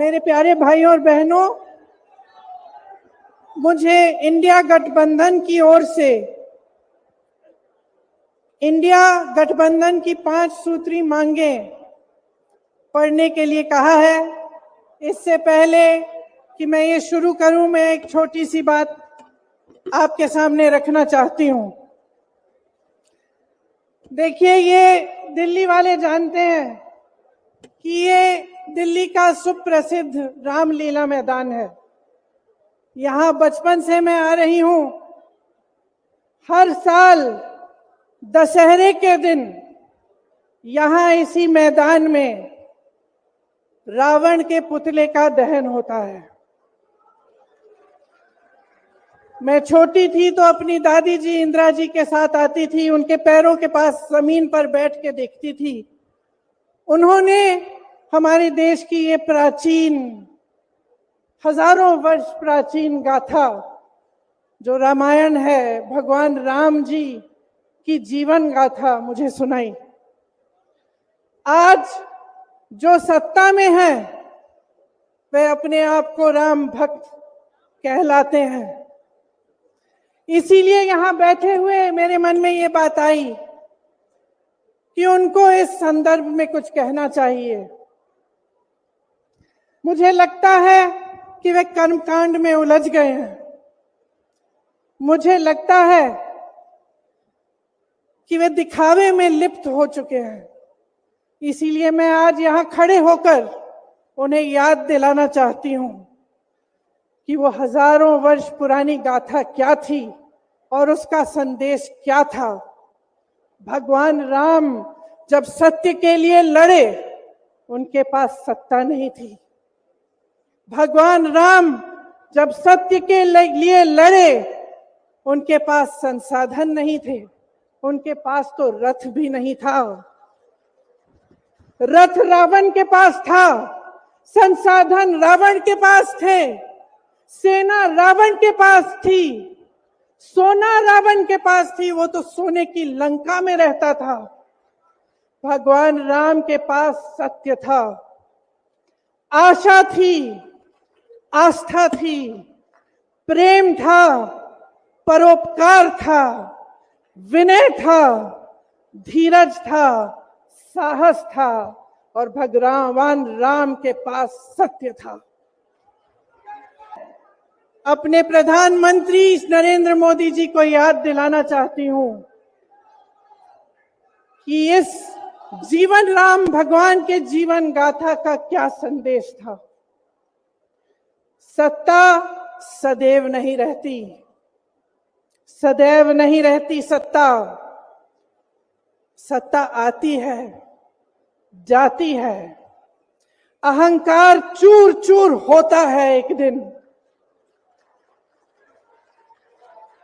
मेरे प्यारे भाइयों और बहनों, मुझे इंडिया गठबंधन की ओर से इंडिया गठबंधन की 5 सूत्री मांगें पढ़ने के लिए कहा है। इससे पहले कि मैं ये शुरू करूं, मैं एक छोटी सी बात आपके सामने रखना चाहती हूं। देखिए, ये दिल्ली वाले जानते हैं कि ये दिल्ली का सुप्रसिद्ध रामलीला मैदान है। यहाँ बचपन से मैं आ रही हूं। हर साल दशहरे के दिन यहाँ इसी मैदान में रावण के पुतले का दहन होता है। मैं छोटी थी तो अपनी दादी जी इंदिरा जी के साथ आती थी, उनके पैरों के पास जमीन पर बैठ के देखती थी। उन्होंने हमारे देश की ये प्राचीन, हजारों वर्ष प्राचीन गाथा जो रामायण है, भगवान राम जी की जीवन गाथा मुझे सुनाई। आज जो सत्ता में है वे अपने आप को राम भक्त कहलाते हैं। इसीलिए यहाँ बैठे हुए मेरे मन में ये बात आई कि उनको इस संदर्भ में कुछ कहना चाहिए। मुझे लगता है कि वे कर्मकांड में उलझ गए हैं। मुझे लगता है कि वे दिखावे में लिप्त हो चुके हैं। इसीलिए मैं आज यहाँ खड़े होकर उन्हें याद दिलाना चाहती हूँ कि वो हजारों वर्ष पुरानी गाथा क्या थी और उसका संदेश क्या था। भगवान राम जब सत्य के लिए लड़े, उनके पास सत्ता नहीं थी। भगवान राम जब सत्य के लिए लड़े, उनके पास संसाधन नहीं थे। उनके पास तो रथ भी नहीं था। रथ रावण के पास था, संसाधन रावण के पास थे, सेना रावण के पास थी, सोना रावण के पास थी, वो तो सोने की लंका में रहता था। भगवान राम के पास सत्य था, आशा थी, आस्था थी, प्रेम था, परोपकार था, विनय था, धीरज था, साहस था और भगवान राम के पास सत्य था। अपने प्रधानमंत्री नरेंद्र मोदी जी को याद दिलाना चाहती हूं कि इस जीवन राम भगवान के जीवन गाथा का क्या संदेश था। सत्ता सदैव नहीं रहती, सदैव नहीं रहती सत्ता। सत्ता आती है, जाती है, अहंकार चूर चूर होता है एक दिन।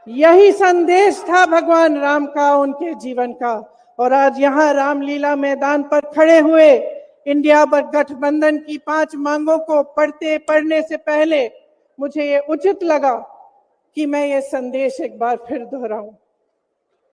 यही संदेश था भगवान राम का, उनके जीवन का। और आज यहाँ रामलीला मैदान पर खड़े हुए इंडिया गठबंधन की 5 मांगों को पढ़ने से पहले मुझे ये उचित लगा कि मैं ये संदेश एक बार फिर दोहराऊं।